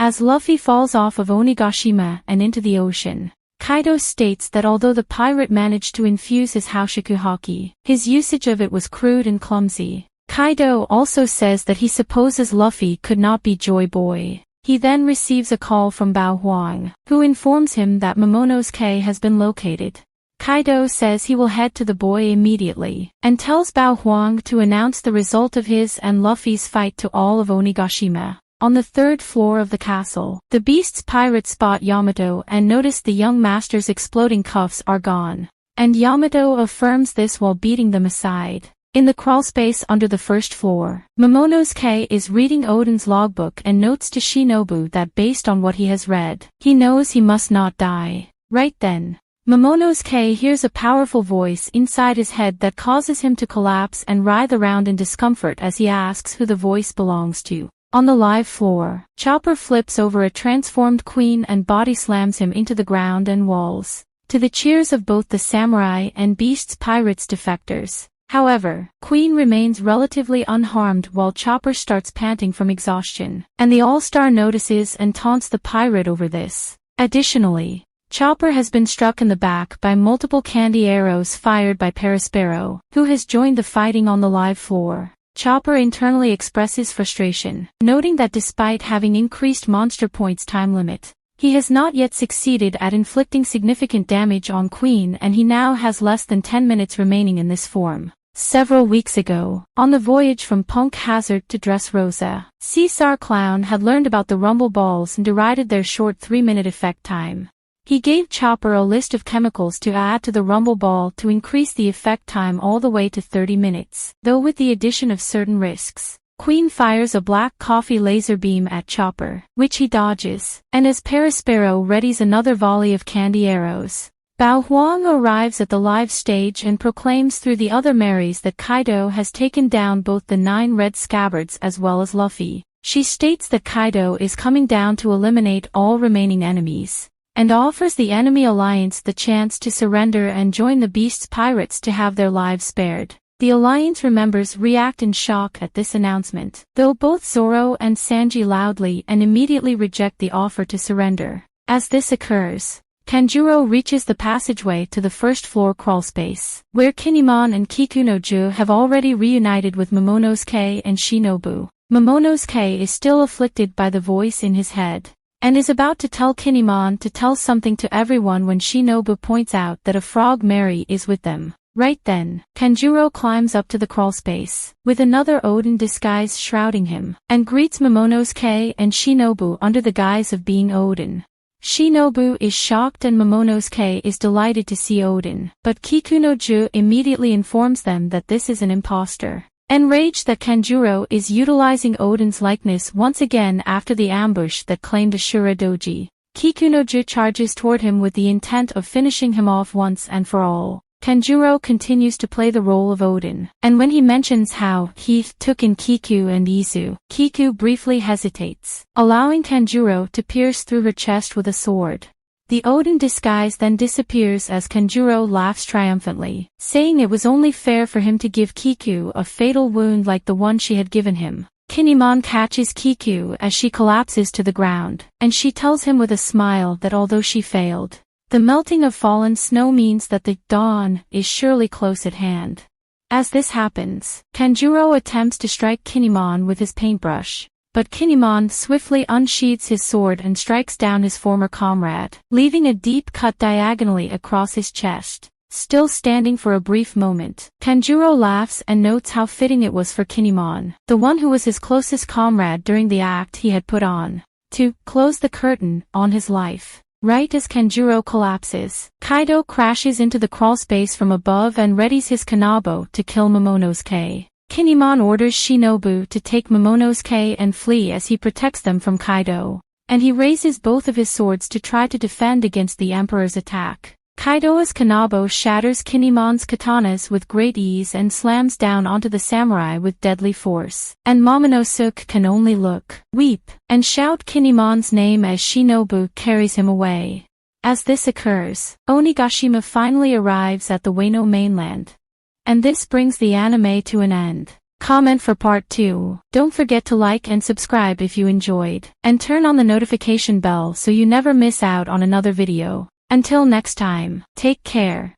As Luffy falls off of Onigashima and into the ocean, Kaido states that although the pirate managed to infuse his Haoshiku haki, his usage of it was crude and clumsy. Kaido also says that he supposes Luffy could not be Joy Boy. He then receives a call from Bao Huang, who informs him that Momonosuke has been located. Kaido says he will head to the boy immediately, and tells Bao Huang to announce the result of his and Luffy's fight to all of Onigashima. On the third floor of the castle, the Beast's pirates spot Yamato and notice the young master's exploding cuffs are gone. And Yamato affirms this while beating them aside. In the crawlspace under the first floor, Momonosuke is reading Oden's logbook and notes to Shinobu that based on what he has read, he knows he must not die. Right then, Momonosuke hears a powerful voice inside his head that causes him to collapse and writhe around in discomfort as he asks who the voice belongs to. On the live floor, Chopper flips over a transformed Queen and body slams him into the ground and walls, to the cheers of both the samurai and Beast's pirates defectors. However, Queen remains relatively unharmed while Chopper starts panting from exhaustion, and the All-Star notices and taunts the pirate over this. Additionally, Chopper has been struck in the back by multiple candy arrows fired by Perispero, who has joined the fighting on the live floor. Chopper internally expresses frustration, noting that despite having increased Monster Point's time limit, he has not yet succeeded at inflicting significant damage on Queen and he now has less than 10 minutes remaining in this form. Several weeks ago, on the voyage from Punk Hazard to Dressrosa, Caesar Clown had learned about the Rumble Balls and derided their short 3-minute effect time. He gave Chopper a list of chemicals to add to the Rumble Ball to increase the effect time all the way to 30 minutes, though with the addition of certain risks. Queen fires a black coffee laser beam at Chopper, which he dodges, and as Perispero readies another volley of candy arrows, Bao Huang arrives at the live stage and proclaims through the other Marys that Kaido has taken down both the 9 red scabbards as well as Luffy. She states that Kaido is coming down to eliminate all remaining enemies, and offers the enemy alliance the chance to surrender and join the Beast's pirates to have their lives spared. The alliance members react in shock at this announcement, though both Zoro and Sanji loudly and immediately reject the offer to surrender. As this occurs, Kanjuro reaches the passageway to the first floor crawlspace, where Kinemon and Kikunojo have already reunited with Momonosuke and Shinobu. Momonosuke is still afflicted by the voice in his head, and is about to tell Kinemon to tell something to everyone when Shinobu points out that a frog Mary is with them. Right then, Kanjuro climbs up to the crawlspace, with another Oden disguise shrouding him, and greets Momonosuke and Shinobu under the guise of being Oden. Shinobu is shocked and Momonosuke is delighted to see Oden, but Kikunojo immediately informs them that this is an imposter. Enraged that Kanjuro is utilizing Oden's likeness once again after the ambush that claimed Ashura Doji, Kikunojo charges toward him with the intent of finishing him off once and for all. Kanjuro continues to play the role of Oden, and when he mentions how he took in Kiku and Izu, Kiku briefly hesitates, allowing Kanjuro to pierce through her chest with a sword. The Oden disguise then disappears as Kanjuro laughs triumphantly, saying it was only fair for him to give Kiku a fatal wound like the one she had given him. Kinemon catches Kiku as she collapses to the ground, and she tells him with a smile that although she failed, the melting of fallen snow means that the dawn is surely close at hand. As this happens, Kanjuro attempts to strike Kinemon with his paintbrush, but Kinemon swiftly unsheathes his sword and strikes down his former comrade, leaving a deep cut diagonally across his chest. Still standing for a brief moment, Kanjuro laughs and notes how fitting it was for Kinemon, the one who was his closest comrade during the act he had put on, to close the curtain on his life. Right as Kanjuro collapses, Kaido crashes into the crawlspace from above and readies his kanabo to kill Momonosuke. Kinemon orders Shinobu to take Momonosuke and flee as he protects them from Kaido, and he raises both of his swords to try to defend against the Emperor's attack. Kaido's kanabo shatters Kinemon's katanas with great ease and slams down onto the samurai with deadly force, and Momonosuke can only look, weep, and shout Kinemon's name as Shinobu carries him away. As this occurs, Onigashima finally arrives at the Wano mainland. And this brings the anime to an end. Comment for part 2. Don't forget to like and subscribe if you enjoyed, and turn on the notification bell so you never miss out on another video. Until next time, take care.